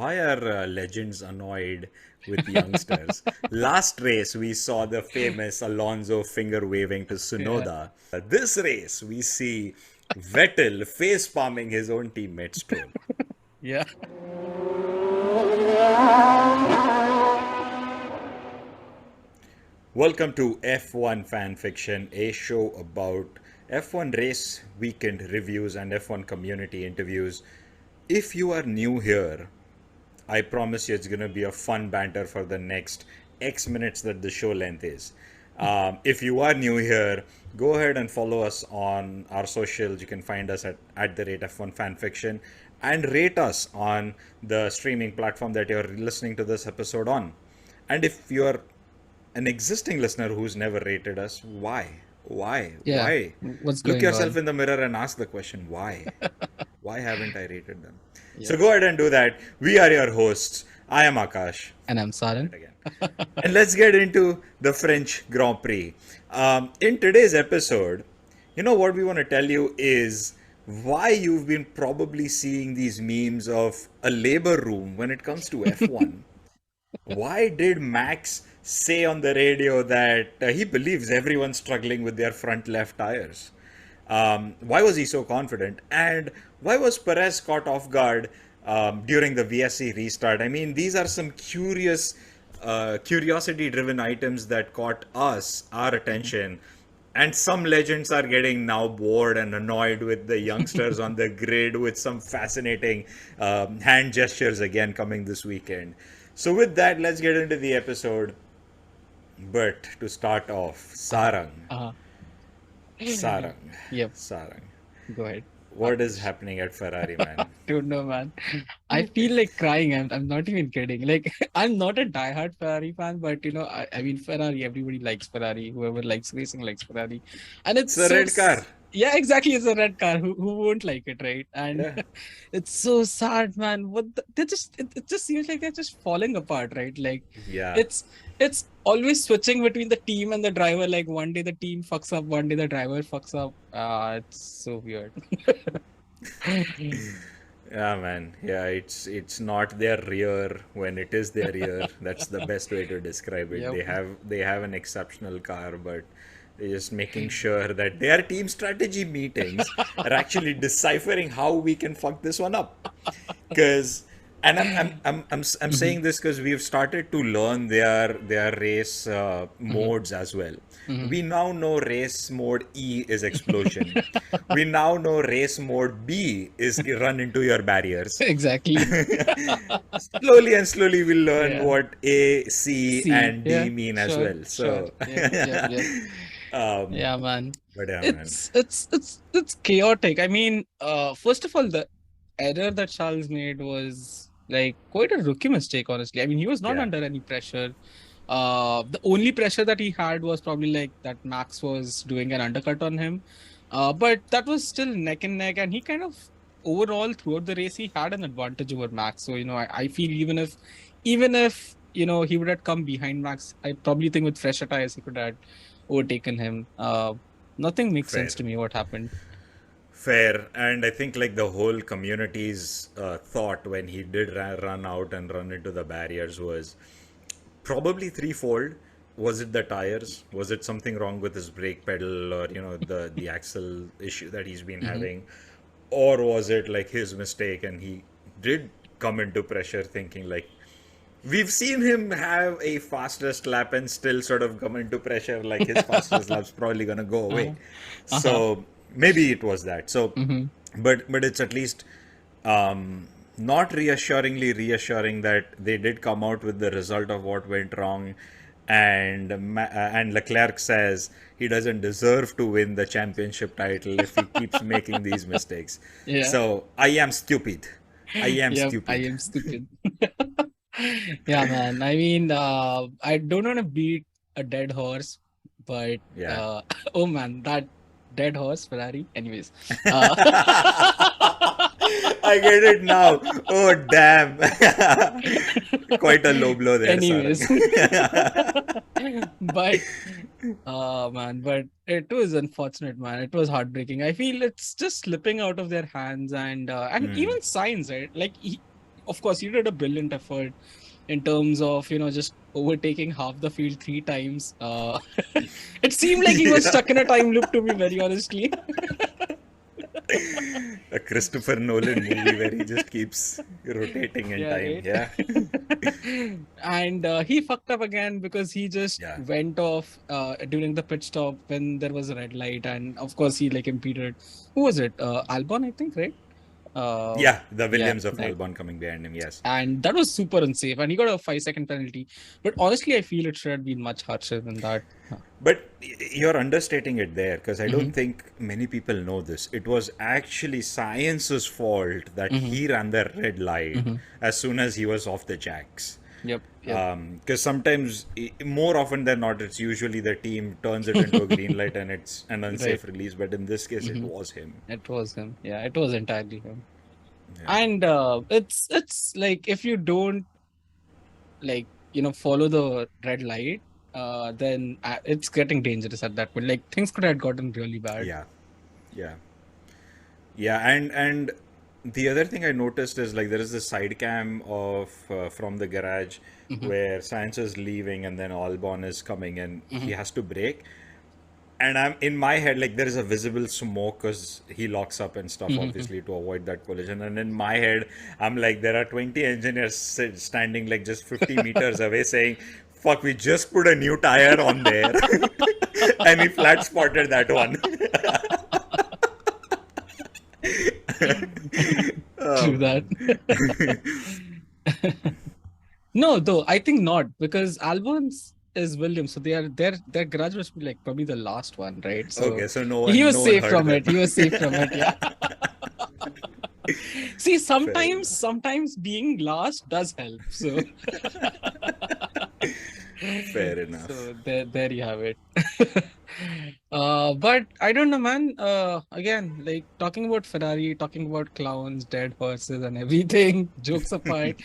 why are legends annoyed with youngsters? Last race, we saw the famous Alonso finger waving to Yeah. Tsunoda. This race, we see Vettel face palming his own teammate Stroll. Yeah. Welcome to F1 Fanfiction, a show about F1 race weekend reviews and F1 community interviews. If you are new here, I promise you it's going to be a fun banter for the next X minutes that the show length is. If you are new here, go ahead and follow us on our socials. You can find us at the rate F1 Fanfiction and rate us on the streaming platform that you're listening to this episode on. And if you're an existing listener who's never rated us, why? Why? Yeah. Why? What's Look going yourself on? in the mirror and ask the question, why? Why haven't I rated them? So Yep. go ahead and do that. We are your hosts. I am Akash. And I'm Saran. Again. And let's get into the French Grand Prix. In today's episode, what we want to tell you is why you've been probably seeing these memes of a labor room when it comes to F1. Why did Max say on the radio that he believes everyone's struggling with their front left tires? Why was he so confident? And why was Perez caught off guard during the VSC restart? I mean, these are some curiosity-driven items that caught our Mhm. attention. And some legends are getting now bored and annoyed with the youngsters on the grid with some fascinating hand gestures again coming this weekend. So, with that, let's get into the episode. But to start off, Sarang. Uh-huh. Sarang. Yep. Sarang. Go ahead. What is happening at Ferrari, man? Don't know, man. I feel like crying. I'm not even kidding. Like, I'm not a diehard Ferrari fan, but I mean, Ferrari, everybody likes Ferrari. Whoever likes racing likes Ferrari. And it's It's a so, red car. yeah, exactly. It's a red car. Who won't like it, right? And Yeah. it's so sad, man. It just seems like they're just falling apart, right? Like, Yeah. it's it's always switching between the team and the driver. Like, one day the team fucks up, one day the driver fucks up. It's so weird. Yeah, man. Yeah, it's not their rear when it is their rear. That's the best way to describe it. Yep. They have an exceptional car, but they're just making sure that their team strategy meetings are actually deciphering how we can fuck this one up. Because and I'm Mhm. saying this because we've started to learn their race Mhm. modes as well. Mhm. We now know race mode E is explosion. We now know race mode B is run into your barriers. Exactly. Slowly and slowly we'll learn Yeah. what A, C, See. and Yeah. D mean as Sure. well. Sure. So, Yep. Yep. Yep. um, Yeah, man. but yeah, man. It's chaotic. I mean, first of all, the error that Charles made was like quite a rookie mistake, honestly. I mean, he was not Yeah, under any pressure. The only pressure that he had was probably like that Max was doing an undercut on him. But that was still neck and neck, and he kind of overall throughout the race he had an advantage over Max. So I feel even if he would have come behind Max, I probably think with fresher tires he could have overtaken him. Nothing makes sense fair. to me what happened. Fair, and I think like the whole community's thought when he did run out and run into the barriers was probably threefold. Was it the tires? Was it something wrong with his brake pedal, or the axle issue that he's been Hmm. having, or was it like his mistake and he did come into pressure thinking like we've seen him have a fastest lap and still sort of come into pressure like his fastest lap's probably gonna go away. Uh-huh. Uh-huh. So maybe it was that. So, Hmm. but it's at least not reassuringly reassuring that they did come out with the result of what went wrong. And Leclerc says he doesn't deserve to win the championship title if he keeps making these mistakes. Yeah. So I am stupid. I am Yep. I stupid. am stupid. Yeah, man. I mean, I don't want to beat a dead horse, but Yeah. oh man, that dead horse, Ferrari. Anyways, uh, I get it now. Oh, damn. Quite a low blow there, Sarang. anyways, but man, but it was unfortunate, man. It was heartbreaking. I feel it's just slipping out of their hands, and even Sainz, right? Like of course, he did a brilliant effort in terms of, just overtaking half the field 3 times. It seemed like he was Yeah. stuck in a time loop, to be very honestly. A Christopher Nolan movie where he just keeps rotating in Yeah, time. right. Yeah. And he fucked up again because he just Yeah. went off during the pit stop when there was a red light, and of course he like impeded. Who was it? Albon, I think, right? Uh, Yeah. The yeah, Williams of right. Albon coming behind him. Yes. And that was super unsafe, and he got a 5-second penalty. But honestly, I feel it should have been much harsher than that. But you're understating it there because I don't Mhm. think many people know this. It was actually Science's fault that Mhm. he ran the red light Mhm. as soon as he was off the jacks. Yep. Yep. Because sometimes, more often than not, it's usually the team turns it into a green light and it's an Right. unsafe release. But in this case, it Mhm. was him. It was him. Yeah, it was entirely him. Yeah. And it's like if you don't like follow the red light, then it's getting dangerous at that point. Like things could have gotten really bad. Yeah. Yeah. Yeah, and the other thing I noticed is like there is a side cam of from the garage Mhm. where Sainz is leaving and then Albon is coming and he Mhm. has to brake. And I'm in my head like there is a visible smoke because he locks up and stuff Mhm. obviously to avoid that collision. And in my head, I'm like there are 20 engineers standing like just 50 meters away saying, "Fuck, we just put a new tire on there," and he flat spotted that one. Oh True that. man. No, though I think not, because Albon's is Williams, so their garage must be like probably the last one, right? So Okay, so he was no one safe heard from them. it. He was safe from it. Yeah. See, Fair enough. sometimes being last does help. So Fair enough. so there you have it. But I don't know, man. Again, like talking about Ferrari, talking about clowns, dead horses, and everything. Jokes apart,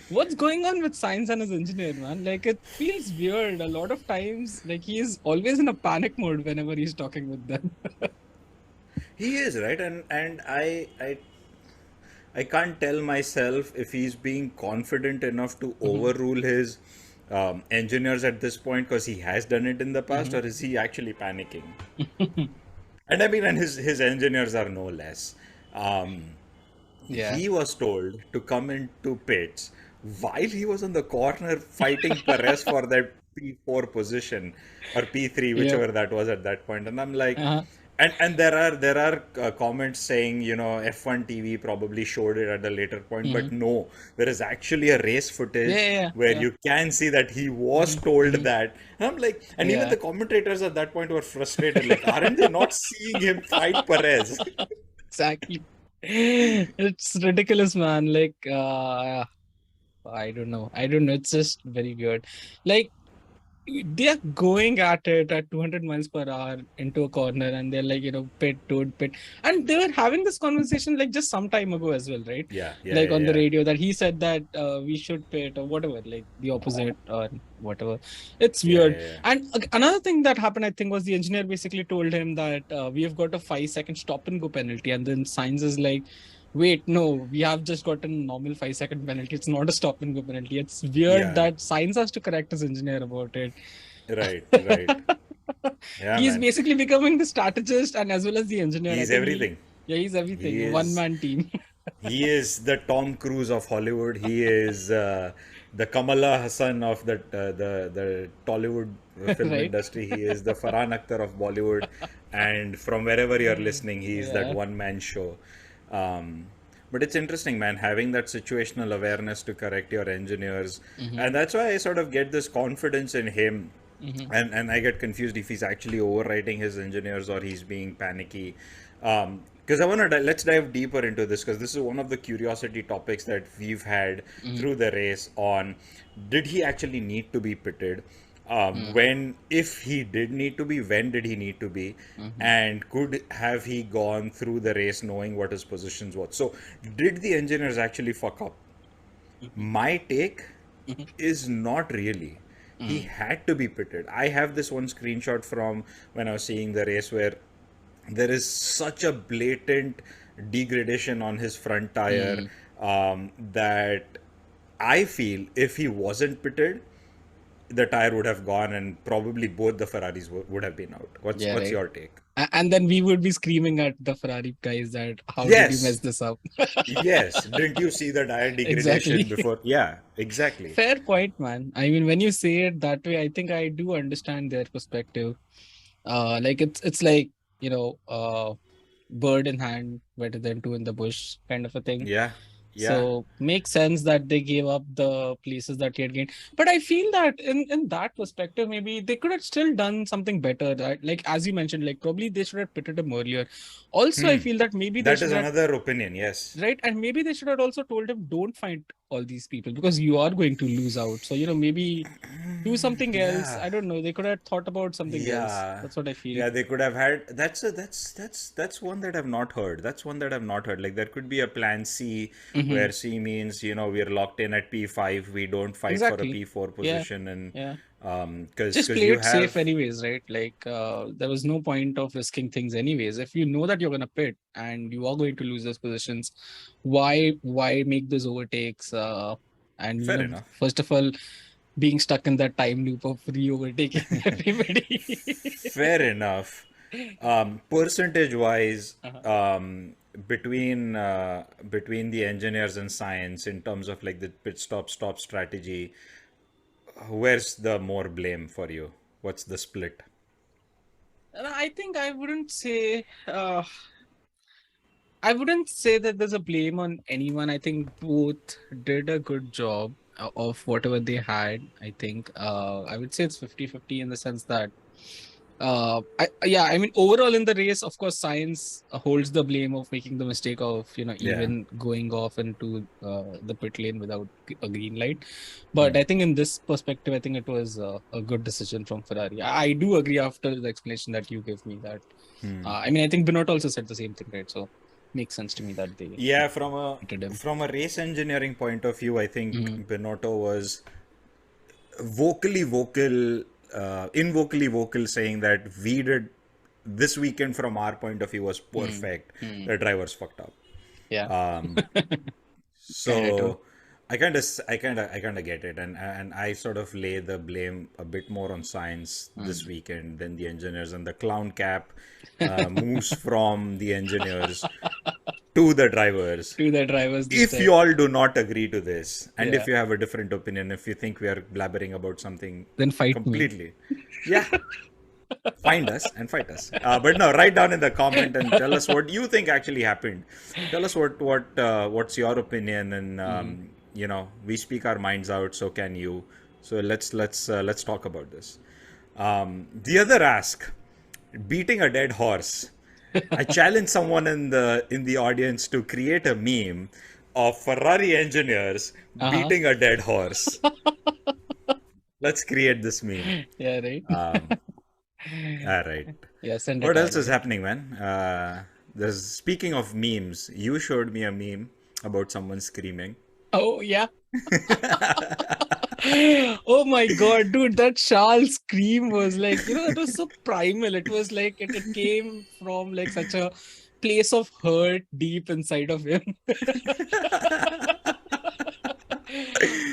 what's going on with Sainz and his engineer, man? Like it feels weird. A lot of times, like he's always in a panic mode whenever he's talking with them. He is right, and I can't tell myself if he's being confident enough to Mhm. overrule his engineers at this point because he has done it in the past, Mhm. or is he actually panicking? And I mean, and his engineers are no less. Um, Yeah. he was told to come into pits while he was on the corner fighting Perez for that P4 position or P3, Yep. whichever that was at that point. And I'm like, Uh-huh. and there are comments saying F1 TV probably showed it at a later point, but Mhm. no, there is actually a race Yeah. footage Yeah. where Yeah. you can see that he was Mhm. told Mhm. that. And I'm like, and even Yeah. the commentators at that point were frustrated, like, aren't they not seeing him fight Perez? Exactly. It's ridiculous, man. Like, I don't know. I don't know. It's just very weird. Like, they're going at it at 200 miles per hour into a corner, and they're like, pit, dude, pit. And they were having this conversation like just some time ago as well, right? Yeah, yeah, Like yeah, on the yeah. radio that he said that we should pit or whatever, like the opposite or whatever. It's Yeah, weird. yeah, yeah. And another thing that happened, I think, was the engineer basically told him that we have got a 5-second stop and go penalty. And then Sainz is like, wait, no, we have just got a normal 5-second penalty. It's not a stop and go penalty. It's weird Yeah, that Sainz has to correct his engineer about it. right, right. Yeah, He's man. basically becoming the strategist and as well as the engineer. I He's think everything. he's everything. He A is one-man team. he is the Tom Cruise of Hollywood. He is the Kamala Hassan of the Tollywood film Right? industry. He is the Farhan Akhtar of Bollywood, and from wherever you're listening, he is that Yeah. one man show. Um, but it's interesting, man, having that situational awareness to correct your engineers, Mm-hmm. and that's why I sort of get this confidence in him. Mm-hmm. And I get confused if he's actually overwriting his engineers or he's being panicky. Because I want to let's dive deeper into this because this is one of the curiosity topics that we've had Mm-hmm. through the race on did he actually need to be pitted? Mm-hmm. When, if he did need to be, when did he need to be? Mm-hmm. And could have he gone through the race knowing what his positions was? So, did the engineers actually fuck up? My take is not really. He had to be pitted. I have this one screenshot from when I was seeing the race where there is such a blatant degradation on his front tire. that I feel if he wasn't pitted, the tire would have gone and probably both the Ferraris would have been out. Yeah, What's right. your take? And then we would be screaming at the Ferrari guys that how did you mess Yes, this up? yes. Didn't you see the tire degradation Exactly. before? Yeah, exactly. Fair point, man. I mean, when you say it that way, I think I do understand their perspective. Like it's like, you know, bird in hand, better than two in the bush kind of a thing. Yeah, yeah. So makes sense that they gave up the places that he had gained. But I feel that in that perspective, maybe they could have still done something better. Right? Like as you mentioned, like probably they should have pitted him earlier. Also, I feel that maybe they That should is have, another opinion. Yes. right, and maybe they should have also told him don't find all these people because you are going to lose out. So maybe do something else. Yeah. I don't know. They could have thought about something else. Yeah. That's what I feel. Yeah, they could have had that's one that I've not heard. That's one that I've not heard. Like there could be a plan C where C means, we're locked in at P5, we don't fight for a Exactly. P4 Yeah. position and Yeah. because Just play you it safe have anyways, right? Like there was no point of risking things anyways. If you know that you're gonna pit and you are going to lose those positions, why make those overtakes? And fair enough. first of all, being stuck in that time loop of re-overtaking everybody. Fair enough. Percentage wise, Uh-huh. between the engineers and science in terms of like the pit stop strategy, where's the more blame for you? What's the split? And I think I wouldn't say that there's a blame on anyone. I think both did a good job of whatever they had. I think I would say it's 50-50 in the sense that I mean overall in the race, of course, Sainz holds the blame of making the mistake of even going off into the pit lane without a green light. But I think in this perspective, I think it was a good decision from Ferrari. I do agree after the explanation that you gave me that. I mean, I think Binotto also said the same thing, right? So makes sense to me that they Yeah, pitted him. from a race engineering point of view, I think Mhm. Binotto was vocally vocal, invocally vocal, saying that we did this weekend from our point of view was perfect. The drivers fucked up. Yeah. Kinda true. So I kind of get it, and I sort of lay the blame a bit more on science this weekend than the engineers, and the clown cap moves from the engineers to the drivers. To the drivers this If time. you all do not agree to this, and Yeah. if you have a different opinion, if you think we are blabbering about something Then fight me. completely, yeah, find us and fight us. But no, write down in the comment and tell us what you think actually happened. Tell us what's your opinion, and we speak our minds out. So can you? So let's talk about this. The other ask, beating a dead horse. I challenge someone in the audience to create a meme of Ferrari engineers beating a dead horse. Let's create this meme. Yeah, right. All right. Yeah, send What it else our is way. happening, man? There's speaking of memes. You showed me a meme about someone screaming. Oh yeah. Oh my god, dude, that Charles scream was like, it was so primal. It was like it came from like such a place of hurt deep inside of him.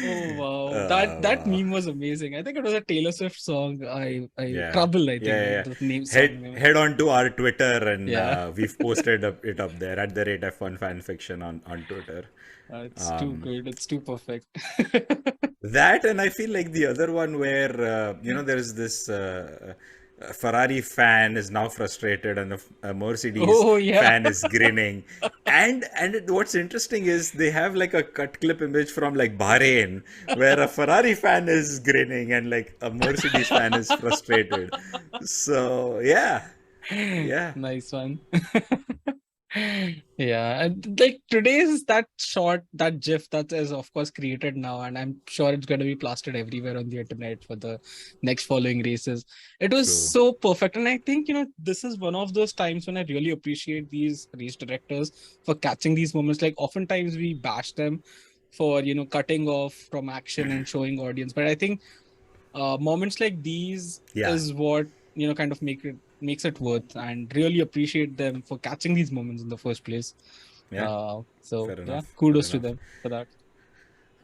Oh wow. That meme was amazing. I think it was a Taylor Swift song. Yeah. Trouble, I think. Yeah. The name song name. Head on to our Twitter and Yeah. we've posted it up there at the rate F1 Fanfiction on Twitter. It's too good. It's too perfect. That, and I feel like the other one where there's this Ferrari fan is now frustrated and a Mercedes Oh yeah. fan is grinning, and what's interesting is they have like a cut clip image from like Bahrain where a Ferrari fan is grinning and like a Mercedes fan is frustrated. So yeah. Nice one. Yeah, and like today's that shot, that GIF that is of course created now, and I'm sure it's going to be plastered everywhere on the internet for the next following races. It was True. so perfect, and I think this is one of those times when I really appreciate these race directors for catching these moments. Like oftentimes we bash them for cutting off from action and showing audience, but I think moments like these is what kind of makes it worth, and really appreciate them for catching these moments in the first place. Yeah. So Fair yeah, enough. Fair kudos to enough. them for that.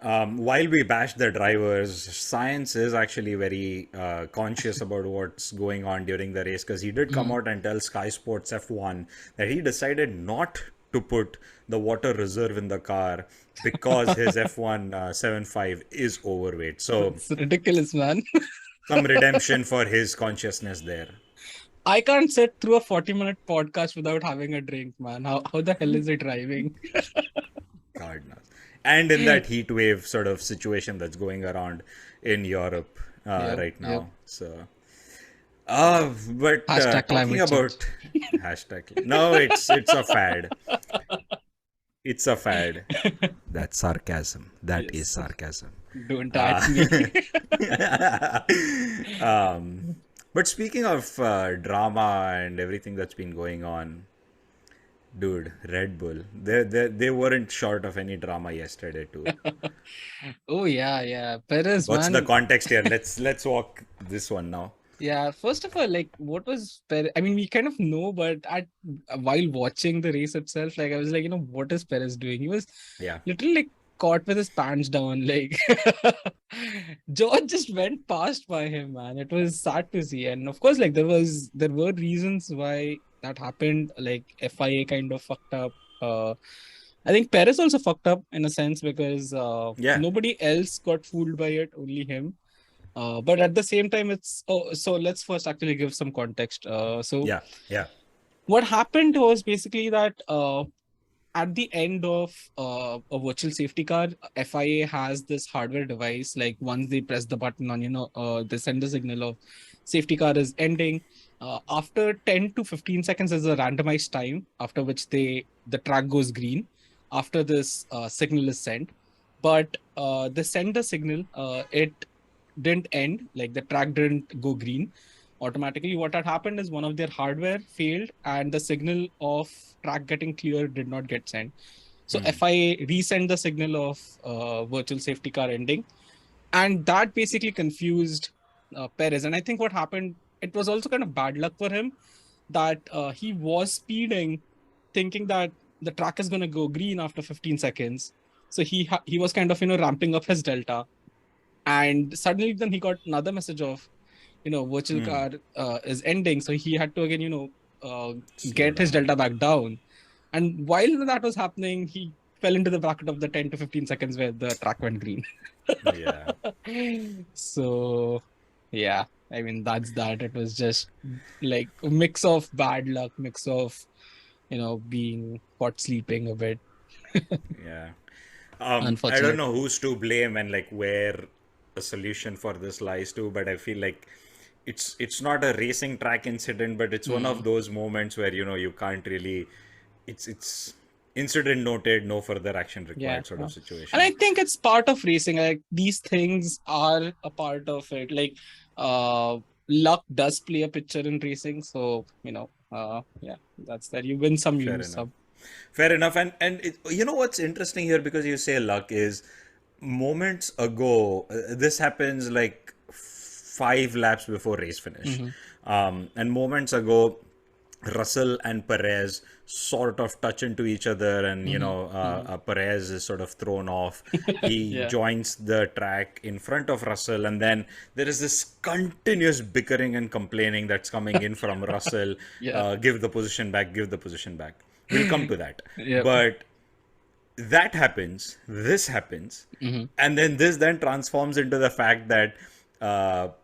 While we bash the drivers, Science is actually very conscious about what's going on during the race, because he did come Mhm. out and tell Sky Sports F1 that he decided not to put the water reserve in the car because his F1 75 is overweight. So, It's ridiculous, man. some redemption for his consciousness there. I can't sit through a 40-minute podcast without having a drink, man. How the hell is it driving? God knows. And in that heat wave sort of situation that's going around in Europe Yep, right yep. now. So, but Hashtag talking climate change. about hashtag, no, it's a fad. It's a fad. That's sarcasm. That is Yes. sarcasm. Don't Uh, at me. but speaking of drama and everything that's been going on, dude, Red Bull, they weren't short of any drama yesterday too. Oh yeah. Perez, What's the man. context here? Let's walk this one now. Yeah, first of all, like, what was Perez? I mean, we kind of know, but while watching the race itself, like, I was like, what is Perez doing? He was Yeah. literally like caught with his pants down. Like, George just went past by him, man. It was sad to see, and of course, like, there were reasons why that happened. Like, FIA kind of fucked up. I think Perez also fucked up in a sense because Yeah. nobody else got fooled by it, only him. But at the same time, so let's first actually give some context. So Yeah. Yeah. what happened was basically that at the end of a virtual safety car, FIA has this hardware device. Like once they press the button on, they send the signal of safety car is ending. After 10 to 15 seconds is a randomized time after which the track goes green. After this signal is sent, but they send the signal. It didn't end, like the track didn't go green automatically. What had happened is one of their hardware failed and the signal of track getting clear did not get sent. So FIA resent the signal of virtual safety car ending, and that basically confused Perez. And I think what happened, it was also kind of bad luck for him that he was speeding thinking that the track is going to go green after 15 seconds. So he was kind of ramping up his delta, and suddenly then he got another message of virtual car is ending, so he had to again Slow get his down. delta back down. And while that was happening, he fell into the bracket of the 10 to 15 seconds where the track went green. Yeah. So yeah, I mean, that's that. It was just like a mix of bad luck, mix of being caught sleeping a bit. Yeah. I don't Unfortunate. know who's to blame and like where the solution for this lies to, but I feel like it's not a racing track incident, but it's one of those moments where you can't really. It's incident noted, no further action required sort of And I situation. think it's part of racing. Like these things are a part of it. Like luck does play a picture in racing. So yeah, that's that. You win some, you Fair lose enough. some. Fair enough. And you know what's interesting here, because you say luck, is moments ago, this happens like 5 laps before race finish. Mm-hmm. And moments ago, Russell and Perez sort of touch into each other, and Perez is sort of thrown off. He Yeah. joins the track in front of Russell, and then there is this continuous bickering and complaining that's coming in from Russell. Yeah. Give the position back, give the position back. We'll come to that. Yep. But that happens, this happens, and then this then transforms into the fact that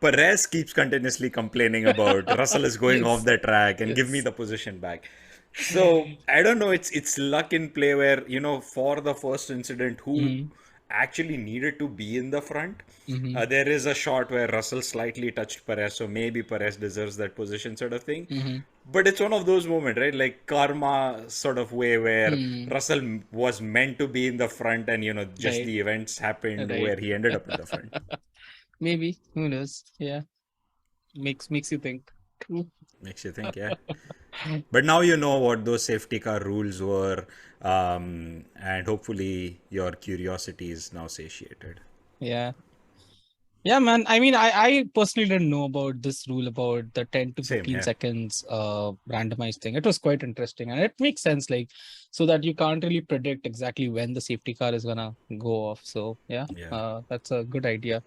Perez keeps continuously complaining about Russell is going off the track and give me the position back. So I don't know. It's luck in play where for the first incident, who actually needed to be in the front. There is a shot where Russell slightly touched Perez, so maybe Perez deserves that position, sort of thing. But it's one of those moments, right? Like karma sort of way where Russell was meant to be in the front, and just Right. the events happened Right. where he ended up in the front. Maybe. Who knows? Yeah. Makes you think. True. Makes you think, yeah. But now you know what those safety car rules were, and hopefully your curiosity is now satiated. Yeah. Yeah, man. I mean, I personally didn't know about this rule about the 10 to Same 15 here. seconds randomized thing. It was quite interesting, and it makes sense, like, so that you can't really predict exactly when the safety car is gonna go off. So yeah, Yeah. that's a good idea.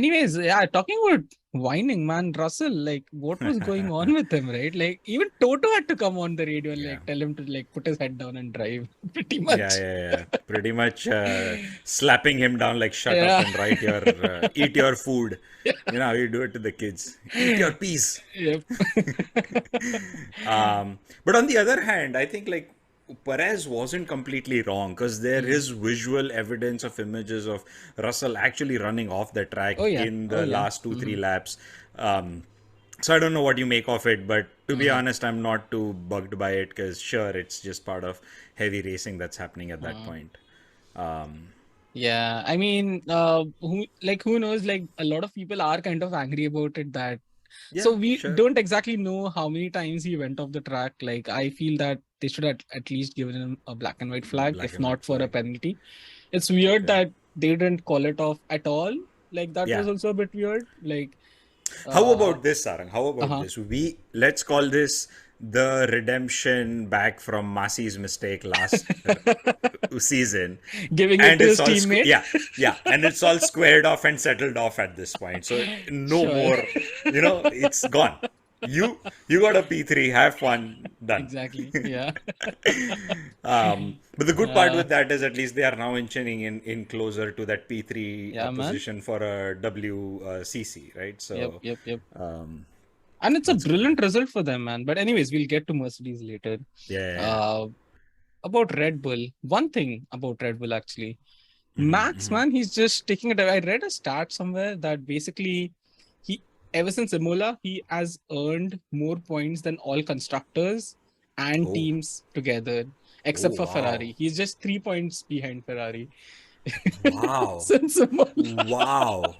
Anyways, yeah, talking about whining, man, Russell, like, what was going on with him, right? Like, even Toto had to come on the radio and Yeah. like tell him to like put his head down and drive, pretty Yeah, much. yeah, yeah. Pretty much slapping him down like shut up Yeah. and eat your food. You know how you do it to the kids. Eat your peas. Yep. But on the other hand, I think like Perez wasn't completely wrong because there Mm. is visual evidence of images of Russell actually running off the track Oh yeah. in Oh the yeah. last two, three Hmm. laps. So I don't know what you make of it, but to be Hmm. honest, I'm not too bugged by it because sure, it's just part of heavy racing that's happening at that Hmm. point. Um, Yeah. I mean, who knows? Like a lot of people are kind of angry about it that so yeah, we sure. don't exactly know how many times he went off the track. Like I feel that they should have at least given him a black and white flag, Black if and white not for a flag. penalty. It's weird Sure. that they didn't call it off at all. Like that Yeah. was also a bit weird. Like How uh about this, Sarang? How about uh-huh. this? Let's call this the redemption back from Masi's mistake last season, Giving it and to it's his all teammate. yeah, and it's all squared off and settled off at this point. So no Sure. more, it's gone. You got a P3, have fun, done. Exactly. Yeah. But the good part Uh, with that is at least they are now inching in closer to that P3 yeah, man. position for a WCC, right? Yep, So yep, yep. um, And it's a that's good. brilliant result for them, man. But anyways, we'll get to Mercedes later. Yeah, yeah, Uh, about Red Bull, one thing about Red Bull actually, yeah. Hmm, Max, hmm. man, he's just taking it. I read a stat somewhere that basically he, ever since Imola, he has earned more points than all constructors and Oh, teams together, except oh, for wow. Ferrari. He's just 3 points behind Ferrari Wow. since Imola. Wow.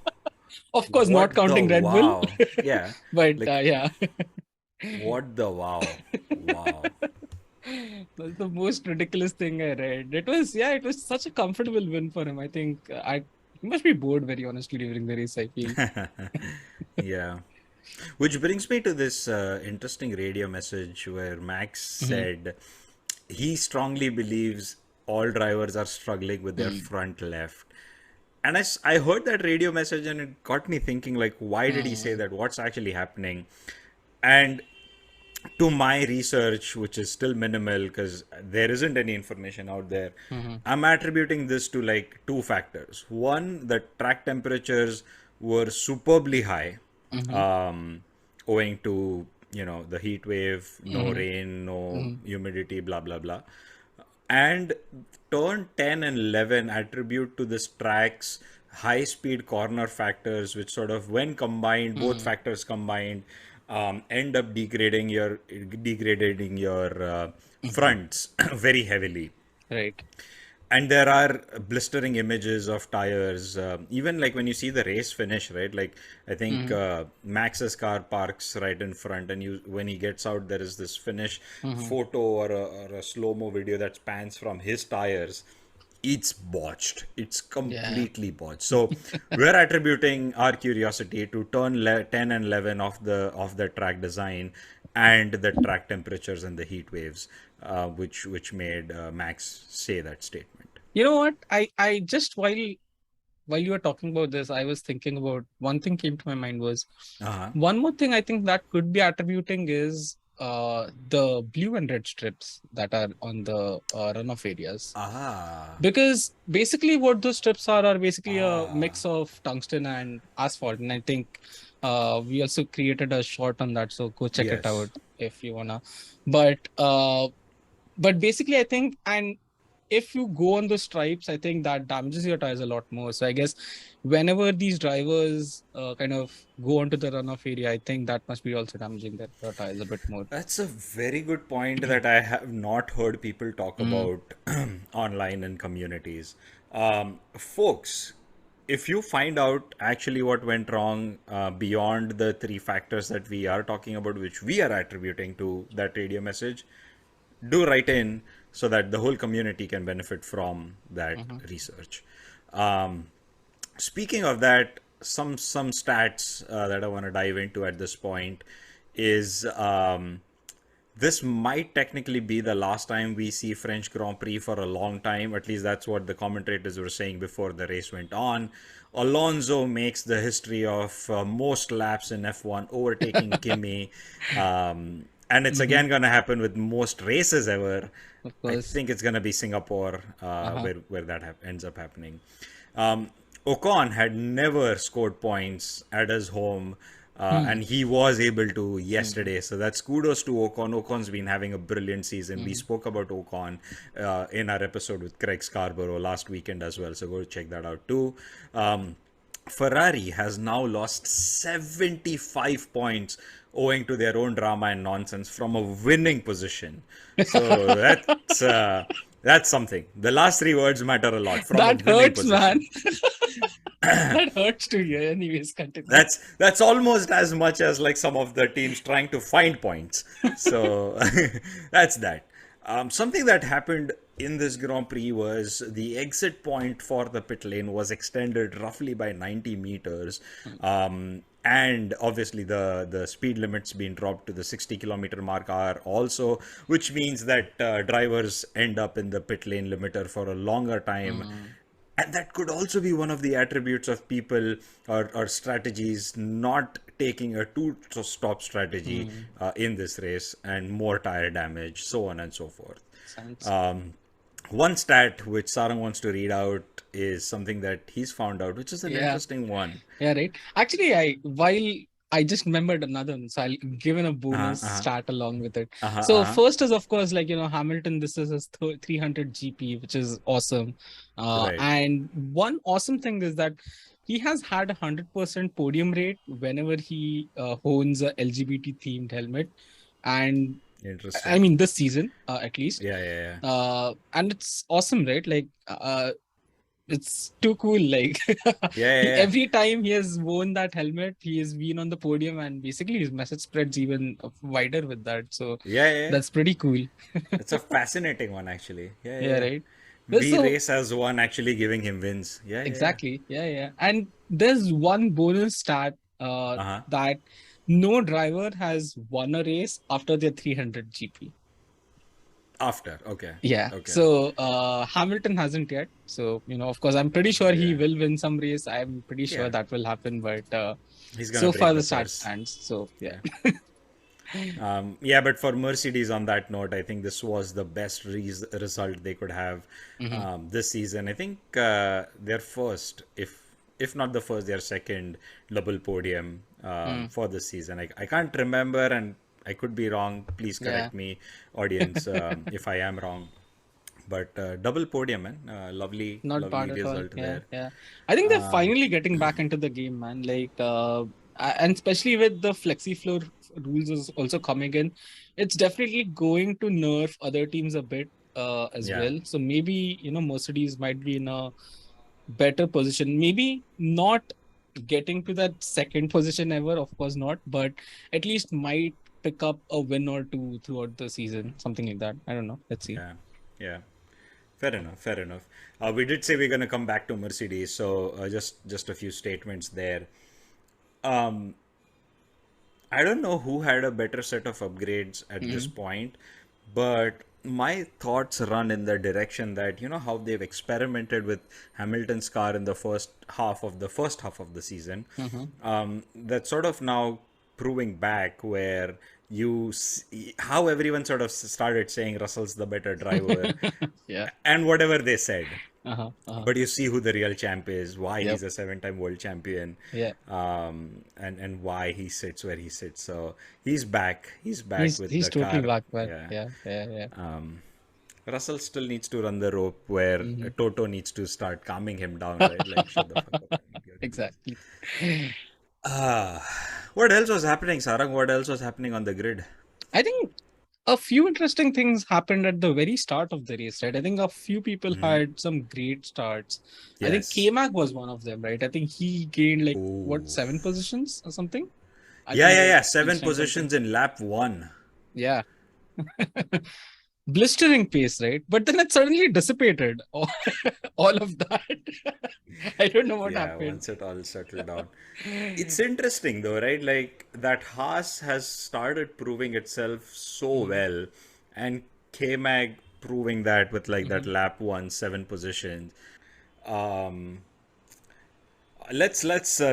Of course, not What the counting Red Bull, wow? Yeah. but Like, yeah. what the wow? Wow. That's the most ridiculous thing I read. It was such a comfortable win for him. I think he must be bored, very honestly, during the race, I feel. Yeah. Which brings me to this interesting radio message where Max Mhm. said he strongly believes all drivers are struggling with their Mm. front left. And I heard that radio message and it got me thinking, like, why did he say Mm. that? What's actually happening? And to my research, which is still minimal because there isn't any information out there, Mhm. I'm attributing this to like two factors. One, the track temperatures were superbly high, Mhm. um, owing to the heat wave, no Mhm. rain, no Mhm. humidity, blah blah blah. And turn 10 and 11 attribute to this track's high speed corner factors, which sort of, when combined, both Mhm. factors combined, end up degrading your Mhm. fronts very heavily. Right. And there are blistering images of tires, even like when you see the race finish, right? Like I think Mhm. Max's car parks right in front, and when he gets out, there is this finish Mhm. photo or a slow-mo video that spans from his tires. It's botched. It's Yeah. completely botched. So we're attributing our curiosity to turn 10 and 11 of the track design and the track temperatures and the heat waves, which made Max say that statement. You know what? I just while you were talking about this, I was thinking about one thing came to my mind was Uh-huh. one more thing I think that could be attributing is the blue and red strips that are on the runoff areas. Ah. Because basically what those strips are basically a Ah. mix of tungsten and asphalt. And I think we also created a short on that, so go check it out Yes. if you wanna. But uh, but basically I think, and if you go on the stripes, I think that damages your tires a lot more. So I guess whenever these drivers kind of go onto the runoff area, I think that must be also damaging their tires a bit more. That's a very good point that I have not heard people talk Mm. about online in communities. Folks, if you find out actually what went wrong beyond the three factors that we are talking about, which we are attributing to that radio message, do write in so that the whole community can benefit from that Mhm. research. Um, Speaking of that, some stats that I want to dive into at this point is this might technically be the last time we see French Grand Prix for a long time. At least that's what the commentators were saying before the race went on. Alonso makes the history of most laps in F1, overtaking Kimi. And it's Hmm. again going to happen with most races ever. Of I course. think it's going to be Singapore Uh-huh. where that ends up happening. Um, Ocon had never scored points at his home, Hmm. and he was able to Hmm. yesterday. So that's kudos to Ocon. Ocon's been having a brilliant season. We Hmm. spoke about Ocon in our episode with Craig Scarborough last weekend as well. So go check that out too. Um, Ferrari has now lost 75 points owing to their own drama and nonsense from a winning position. So that's something. The last three words matter a lot. From a That winning hurts, man. position. That hurts to hear. Anyways, continue. That's almost as much as like some of the teams trying to find points. So that's that. Something that happened in this Grand Prix was the exit point for the pit lane was extended roughly by 90 meters. And obviously the speed limits being dropped to the 60-kilometer mark are also, which means that drivers end up in the pit lane limiter for a longer time, Hmm. and that could also be one of the attributes of people or strategies not taking a two stop strategy Hmm. in this race, and more tire damage, so on and so forth. Sounds. Um, One stat which Sarang wants to read out is something that he's found out, which is an Yeah. interesting one. Yeah, right. Actually, I just remembered another one, so I'll give in a Uh-huh, bonus uh-huh, start along with it. uh-huh, So uh-huh. first is of course like Hamilton. This is his 300 GP, which is awesome. Right. And one awesome thing is that he has had 100% podium rate whenever he owns a LGBT themed helmet, and I Interesting. mean this season at least. Yeah, yeah, yeah. And it's awesome, right? Like it's too cool. Like Yeah, yeah, yeah. every time he has worn that helmet, he has been on the podium, and basically his message spreads even wider with that. So Yeah, yeah, yeah. that's pretty cool. It's a fascinating one, actually. Yeah, yeah, Yeah, yeah. right. We So race as one actually giving him wins. Yeah, yeah, yeah. exactly, yeah, yeah. And there's one bonus stat Uh-huh. that no driver has won a race after their 300 GP. After. Okay. Yeah. Okay. So Hamilton hasn't yet. So of course, I'm pretty sure he Yeah. will win some race. I'm pretty sure Yeah. that will happen. But He's gonna so far break the the stat curse. stands. So yeah. Yeah. Yeah, but for Mercedes, on that note, I think this was the best result they could have Hmm. this season. I think their first, if not the first, their second double podium Mm. for this season. I can't remember, and I could be wrong. Please Yeah. correct me, audience, if I am wrong. But double podium, man, lovely, Not lovely bad at all. result Yeah, there. yeah. I think they're Um, finally getting back into the game, man. Like, and especially with the flexi floor rules is also coming in, it's definitely going to nerf other teams a bit as yeah, well. So maybe Mercedes might be in a better position. Maybe not getting to that second position ever, of course not, but at least might pick up a win or two throughout the season, something like that. I don't know. Let's see. yeah, yeah. Fair enough. Fair enough. We did say we're gonna come back to Mercedes, so just a few statements there. Um, I don't know who had a better set of upgrades at this Hmm. point, but my thoughts run in the direction that how they've experimented with Hamilton's car in the first half of the season. Hmm. That's sort of now proving back where how everyone sort of started saying Russell's the better driver, Yeah. and whatever they said. Uh-huh. Uh-huh. But you see who the real champ is, why Yep. he's a seven-time world champion, Yeah. and why he sits where he sits. So he's back. He's back He's with he's the totally car. back, man. Yeah. Yeah. Yeah. Yeah. Russell still needs to run the rope where Hmm. Toto needs to start calming him down, right? Like, shut the fuck up. I need your win. Exactly. What else was happening, Sarang? What else was happening on the grid? I think a few interesting things happened at the very start of the race, right? I think a few people had some great starts. I think Yes. K-Mac was one of them, right? I think he gained like what, Oh. 7 positions or something. I Yeah, think yeah, the yeah. Seven Einstein told me. positions in lap one. Yeah. blistering pace, right? But then it suddenly dissipated. All of that. I don't know what Yeah, happened. once it all settled down. It's interesting though, right? Like that Haas has started proving itself so Mhm, well, and K-Mag proving that with like that mhm, lap one, 7 positions. Um, let's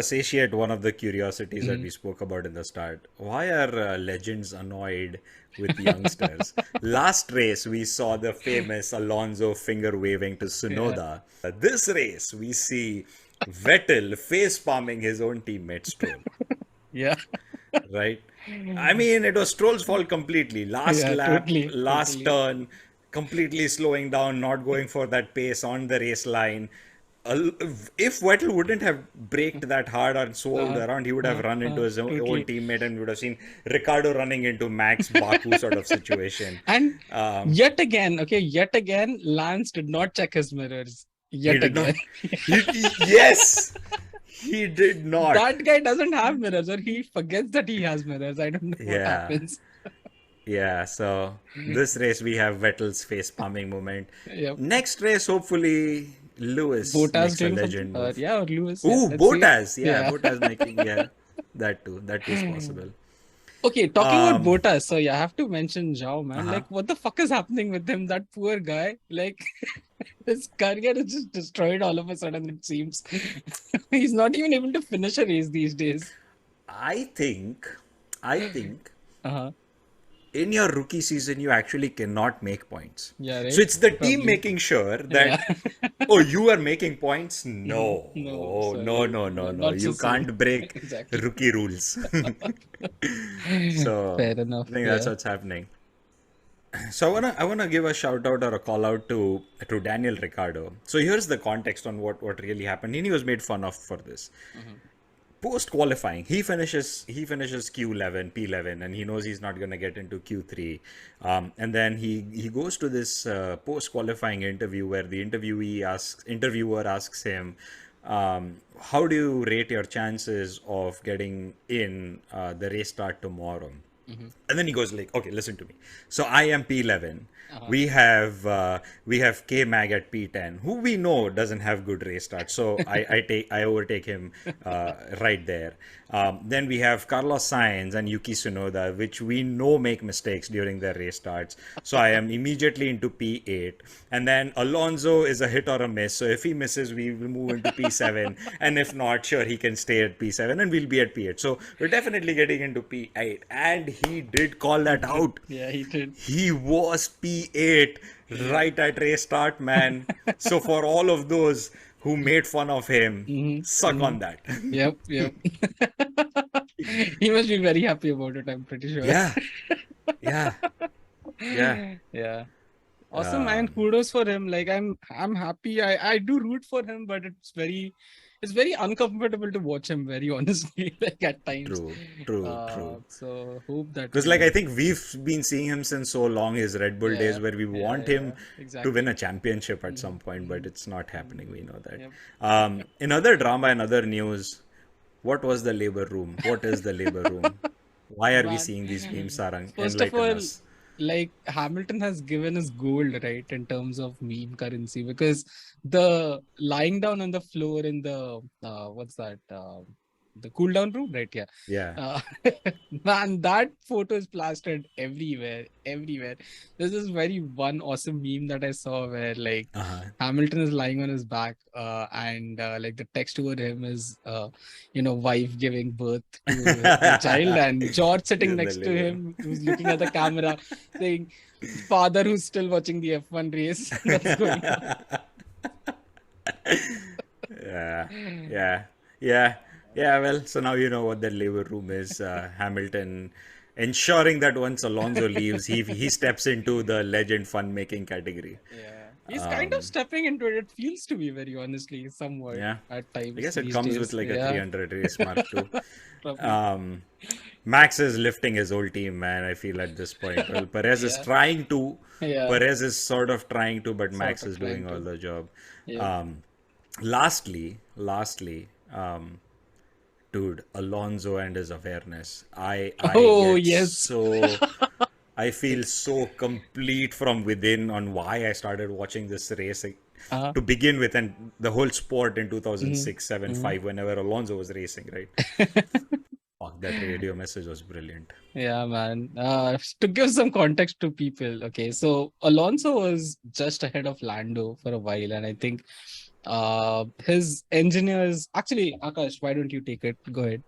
satiate one of the curiosities that mhm. we spoke about in the start. Why are legends annoyed with youngsters? Last race we saw the famous Alonso finger waving to Yeah, Tsunoda. This race we see Vettel face palming his own teammate Stroll. yeah, Right? I mean, it was Stroll's fault completely. Last yeah. lap, Totally, last totally. turn, completely slowing down, not going for that pace on the race line. If Vettel wouldn't have braked that hard and swerved Uh, around, he would have run into his own Totally. teammate, and we would have seen Ricciardo running into Max Baku sort of situation. And Um, yet again, Lance did not check his mirrors. he Yet did not. again. Yes, he did not. That guy doesn't have mirrors, or he forgets that he has mirrors. I don't know what Yeah. happens. Yeah, so this race we have Vettel's face palming moment. Yep. Next race, hopefully, Lewis Bottas makes a doing something? legend move. Yeah, or Lewis. Yeah, Ooh, let's see. Bottas. Yeah, Yeah. Bottas making, yeah, that too. That too is possible. Okay, talking about Um, Bottas, so yeah, I have to mention Zhao, man. uh-huh. Like, what the fuck is happening with him? That poor guy. Like, his career is just destroyed all of a sudden, it seems. He's not even able to finish a race these days. I think, I think Uh-huh. in your rookie season, you actually cannot make points. Yeah, So right? it's the team Probably. making sure Yeah. that, oh, you are making points? Mhm. No. No, Oh, no, sorry. no, no, no. Not so You soon. can't break Exactly. rookie rules. So Fair enough. I think that's Yeah. what's happening. So I wanna give a shout out or a call out to Daniel Ricciardo. So here's the context on what really happened. And he was made fun of for this. Mhm. Post qualifying, he finishes Q11, P11, and he knows he's not gonna get into Q3. And then he goes to this post qualifying interview where the interviewer asks him, how do you rate your chances of getting in the race start tomorrow? Mhm. And then he goes like, okay, listen to me. So I am P11. Uh-huh. We have K Mag at P10, who we know doesn't have good race starts. So I overtake him right there. Then we have Carlos Sainz and Yuki Tsunoda, which we know make mistakes during their race starts. So I am immediately into P8. And then Alonso is a hit or a miss. So if he misses, we will move into P7. And if not, sure, he can stay at P7 and we'll be at P8. So we're definitely getting into P8. And he did call He that did. out. Yeah, he did. He was P8 Yeah. right at race start, man. So for all of those who made fun of him, suck on that. Yep, yep. He must be very happy about it, I'm pretty sure. Yeah, yeah, yeah. Yeah. Awesome, man. Um, Kudos for him. Like I'm happy. I do root for him, but it's very uncomfortable to watch him, very honestly, like at times. true, true, true. So hope that Because, he like, I think we've been seeing him since so long, his Red Bull days, yeah, where we yeah, want yeah, him to win exactly. a championship at some point, but Mhm, it's not happening. mhm. We know that. Yep. In other drama and other news, what was the labor room? What is the labor room? Why are we Man, seeing these memes, Sarang? first of Enlighten all, us. like Hamilton has given us gold, right, in terms of meme currency, because the lying down on the floor in the what's that? The cool down room, right? Yeah. Yeah. Uh, man, that photo is plastered everywhere, everywhere. There's this very one awesome meme that I saw where like Uh-huh. Hamilton is lying on his back, and like the text over him is, wife giving birth to the child, and George sitting In the next to labor room. him, who's looking at the camera, saying, "Father who's still watching the F1 race that's going on." Yeah, yeah, yeah, yeah. Well, so now you know what the labor room is. Hamilton ensuring that once Alonso leaves, he steps into the legend fun making category. Yeah, he's kind of stepping into it. It feels to be very honestly, somewhat Yeah, at I times guess it these comes with days. like a Yeah, 300 race mark too. probably. Um, Max is lifting his whole team, man. I feel at this point. Well, Perez is Yeah, trying to. yeah, Perez is sort of trying to, but sort Max of is trying doing all to. the job. Yep. Um, lastly, dude, Alonso and his awareness. I Oh get yes. so I feel so complete from within on why I started watching this race Uh, to begin with, and the whole sport in mhm, 2006, 7, mhm. 5, whenever Alonso was racing, right? Fuck, that radio message was brilliant. Yeah, man. To give some context to people, okay, so Alonso was just ahead of Lando for a while, and I think his engineers actually, Akash, why don't you take it? Go ahead.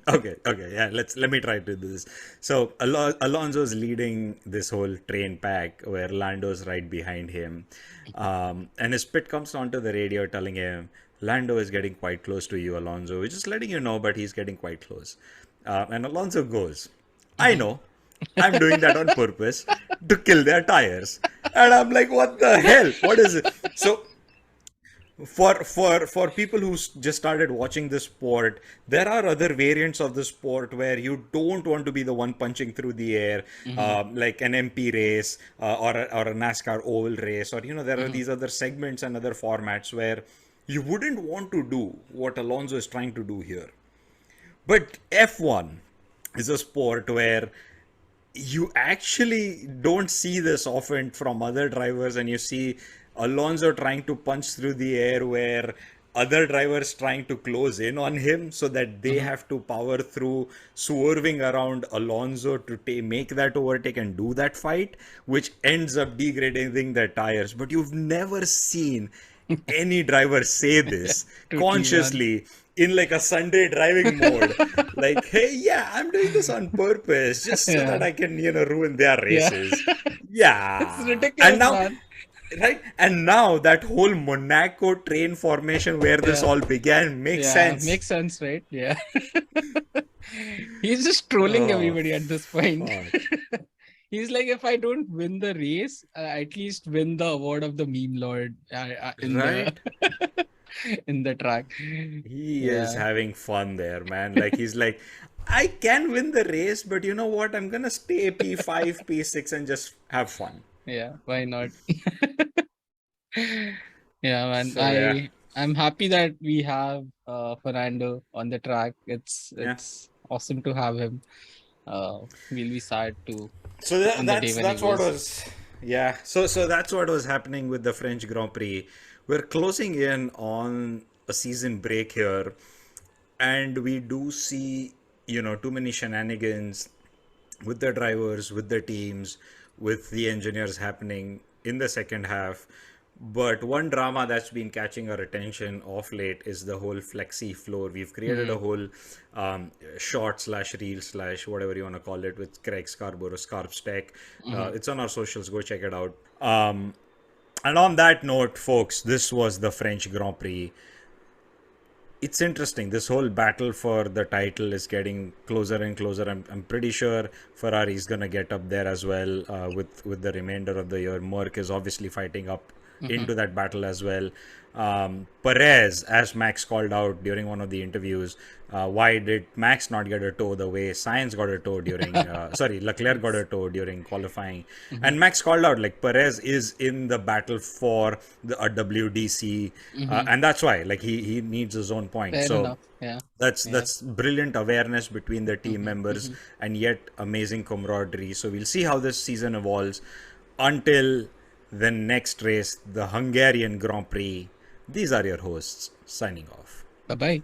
Okay, yeah. Let me try to do this. So Alonso's leading this whole train pack, where Lando's right behind him, and his pit comes onto the radio telling him Lando is getting quite close to you, Alonso. We're just letting you know, but he's getting quite close. And Alonso goes, I Mhm. know. I'm doing that on purpose to kill their tires. And I'm like, what the hell? What is it? So for people who just started watching the sport, there are other variants of the sport where you don't want to be the one punching through the air, Mhm, like an MP race, or a NASCAR oval race, or there are mhm, these other segments and other formats where you wouldn't want to do what Alonso is trying to do here. But F1 is a sport where you actually don't see this often from other drivers, and you see Alonso trying to punch through the air where other drivers trying to close in on him so that they mhm. have to power through, swerving around Alonso to make that overtake and do that fight, which ends up degrading their tires. But you've never seen any driver say this Totally, man. consciously in like a Sunday driving mode. Like, hey, yeah, I'm doing this on purpose just so that Yeah, I can, ruin their yeah. races. It's Yeah. And ridiculous, now, man. right? And now that whole Monaco train formation where this Yeah, all began makes yeah, sense. makes sense, right? Yeah. He's just trolling Oh, everybody at this point. fuck. He's like, if I don't win the race, at least win the award of the meme lord in the Right? in the track. He is Yeah, having fun there, man. Like, he's like, I can win the race, but you know what? I'm gonna stay P5, P6 and just have fun. yeah. Why not? Yeah, man. So, yeah. I'm happy that we have Fernando on the track. Yeah. It's awesome to have him. We'll be sad to So on the day that's when he that's what goes. was, yeah. So that's what was happening with the French Grand Prix. We're closing in on a season break here, and we do see too many shenanigans with the drivers, with the teams, with the engineers happening in the second half. But one drama that's been catching our attention off late is the whole flexi floor. We've created a Mhm. whole short slash reel slash whatever you want to call it with Craig Scarborough, Scarp's Tech. Mhm. It's on our socials. Go check it out. And on that note, folks, this was the French Grand Prix. It's interesting. This whole battle for the title is getting closer and closer. I'm pretty sure Ferrari is gonna get up there as well with the remainder of the year. Merck is obviously fighting up Mhm. into that battle as well. Perez, as Max called out during one of the interviews, why did Max not get a toe the way Sainz got a toe during, Leclerc got Yes. a toe during qualifying? Mhm. And Max called out, like, Perez is in the battle for the WDC, Mhm. and that's why, like, he needs his own point. Fair So enough. Yeah. that's Yeah. that's brilliant awareness between the team Mhm. members, Mhm. and yet amazing camaraderie. So we'll see how this season evolves until the next race, the Hungarian Grand Prix. These are your hosts signing off. Bye bye.